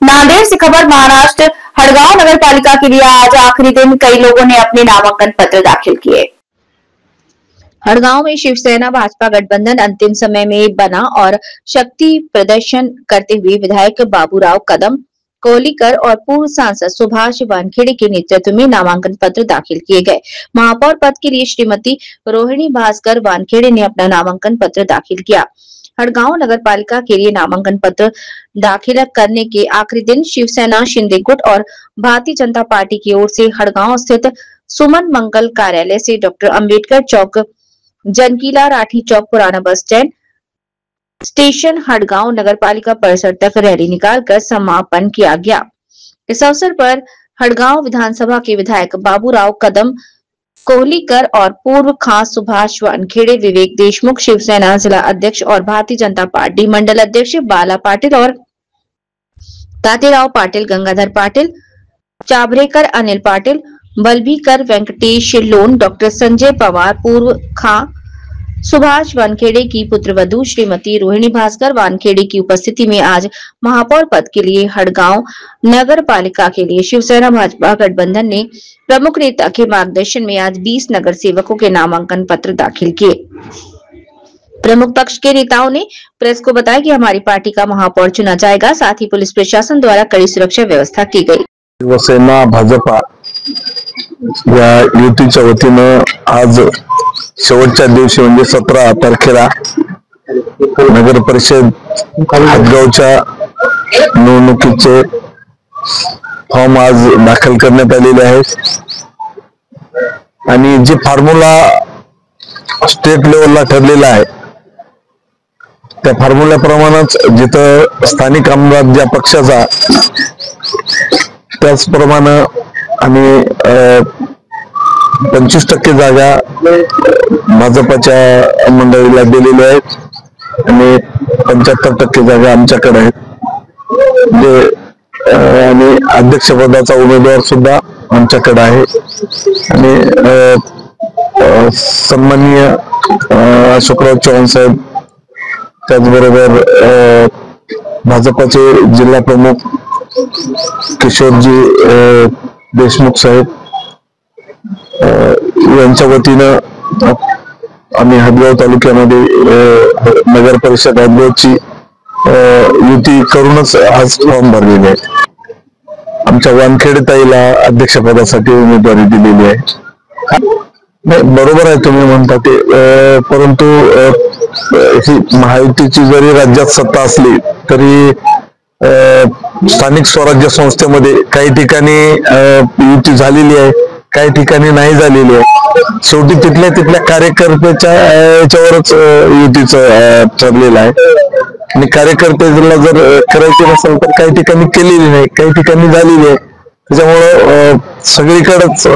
नांदेड़ से खबर। महाराष्ट्र हड़गांव नगर पालिका के लिए आज आखिरी दिन कई लोगों ने अपने नामांकन पत्र दाखिल किए। हड़गांव में शिवसेना भाजपा गठबंधन अंतिम समय में बना और शक्ति प्रदर्शन करते हुए विधायक बाबूराव कदम कोहलीकर और पूर्व सांसद सुभाष वानखेड़े के नेतृत्व में नामांकन पत्र दाखिल किए गए। महापौर पद के लिए श्रीमती रोहिणी भास्कर वानखेड़े ने अपना नामांकन पत्र दाखिल किया। हड़गांव नगर पालिका के लिए नामांकन पत्र दाखिल करने के आखिरी दिन शिवसेना शिंदे गुट और भारतीय जनता पार्टी की ओर से हड़गांव स्थित सुमन मंगल कार्यालय से डॉक्टर अंबेडकर चौक, जनकीला राठी चौक, पुराना बस स्टैंड स्टेशन हड़गांव नगर पालिका परिसर तक रैली निकालकर समापन किया गया। इस अवसर पर हड़गांव विधानसभा के विधायक बाबूराव कदम कोहलीकर और पूर्व खास सुभाष वानखेड़े, विवेक देशमुख शिवसेना जिला अध्यक्ष और भारतीय जनता पार्टी मंडल अध्यक्ष बाला पाटिल और तातेराव पाटिल, गंगाधर पाटिल, चाभरेकर अनिल पाटिल, बलबीकर वेंकटेश लोन, डॉक्टर संजय पवार, पूर्व खां सुभाष वानखेड़े की पुत्रवधू श्रीमती रोहिणी भास्कर वानखेड़े की उपस्थिति में आज महापौर पद के लिए हड़गांव नगर पालिका के लिए शिवसेना भाजपा गठबंधन ने प्रमुख नेता के मार्गदर्शन में आज 20 नगर सेवकों के नामांकन पत्र दाखिल किए। प्रमुख पक्ष के नेताओं ने प्रेस को बताया कि हमारी पार्टी का महापौर चुना जाएगा। साथ ही पुलिस प्रशासन द्वारा कड़ी सुरक्षा व्यवस्था की गई। शिवसेना भाजपा या युतीच्या वतीनं आज शेवटच्या दिवशी म्हणजे 17 तारखेला नगर परिषद हदगावच्या निवडणुकीचे फॉर्म आज दाखल करण्यात आलेले आहेत आणि जे फॉर्म्युला स्टेट लेवलला ठरलेला आहे त्या फॉर्म्युल्याप्रमाणेच जिथं स्थानिक आमदार ज्या पक्षाचा त्याचप्रमाणे आम्ही 25% जागा भाजपाच्या मंडळीला दिलेल्या आहेत आणि 75% जागा आमच्याकडे आहेत। जे आणि अध्यक्षपदाचा उमेदवार सुद्धा आमच्याकडे आहे आणि सन्माननीय अशोकराव चव्हाण साहेब, त्याचबरोबर भाजपाचे जिल्हा प्रमुख किशोरजी देशमुख साहेब यांच्या वतीनं आम्ही हदगाव तालुक्यामध्ये नगर परिषद हदगावची युती करूनच आज फॉर्म भरलेले आहे। आमच्या वानखेडे ताईला अध्यक्षपदासाठी उमेदवारी दिलेली आहे। बरोबर आहे तुम्ही म्हणता ते, परंतु ही महायुतीची जरी राज्यात सत्ता असली तरी स्थानिक स्वराज्य संस्थेमध्ये काही ठिकाणी युती झालेली आहे, काही ठिकाणी नाही झालेली आहे। शेवटी तिथल्या कार्यकर्त्याच्या याच्यावरच युतीचं ठरलेलं आहे आणि कार्यकर्त्याला जर करायचे नसेल तर काही ठिकाणी केलेली नाही, काही ठिकाणी झालेली आहे। त्याच्यामुळं सगळीकडेच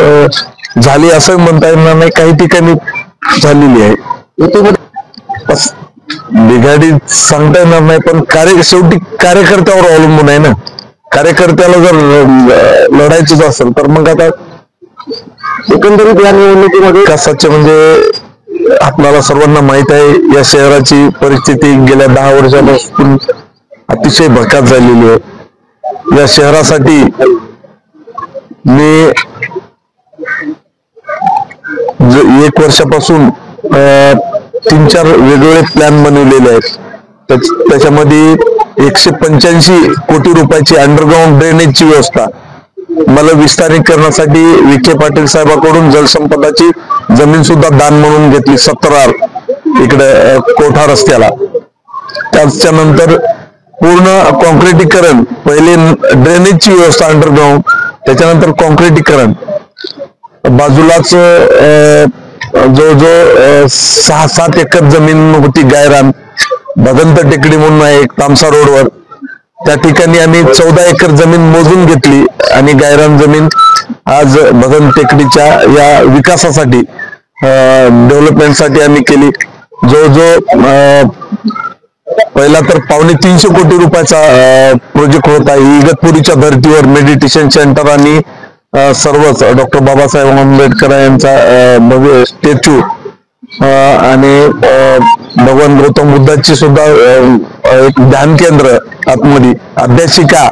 झाली असं म्हणता येणार नाही, काही ठिकाणी झालेली आहे। बिघाडी सांगता येणार नाही, पण शेवटी कार्यकर्त्यावर अवलंबून आहे ना। कार्यकर्त्याला जर लढायचंच असेल तर मग आता एकंदरीत या निवडणुकीमध्ये कसाचे म्हणजे आपल्याला सर्वांना माहित आहे या शहराची परिस्थिती गेल्या 10 वर्षापासून अतिशय भकास झालेली आहे। या शहरासाठी मी 1 वर्षापासून 3-4 वेगवेगळे प्लॅन बनवलेले आहेत। त्याच्यामध्ये 185 कोटी रुपयाची अंडरग्राउंड ड्रेनेजची व्यवस्था, मला विस्तारीकरणासाठी विखे पाटील साहेबांकडून जलसंपदाची जमीन सुद्धा दान म्हणून घेतली 17 इकडे कोठा रस्त्याला। त्याच्यानंतर पूर्ण कॉन्क्रिटीकरण, पहिले ड्रेनेजची व्यवस्था अंडरग्राउंड, त्याच्यानंतर कॉन्क्रिटीकरण, बाजूलाच जो 6-7 एकर जमीन होती गायरान, भगंत टेकडी म्हणून आहे एक तामसा रोडवर, त्या ठिकाणी आम्ही 14 एकर जमीन मोजून घेतली आणि गायरान जमीन आज भगंत टेकडीच्या या विकासासाठी डेव्हलपमेंटसाठी आम्ही केली। जो पहिला तर 250 कोटी रुपयाचा प्रोजेक्ट होता, इगतपुरीच्या धर्तीवर मेडिटेशन सेंटर आणि सर्वच डॉक्टर बाबासाहेब आंबेडकर यांचा भव्य स्टॅच्यू आणि भगवान गौतम बुद्धाची सुद्धा एक ध्यान केंद्र आतमध्ये, अभ्यासिका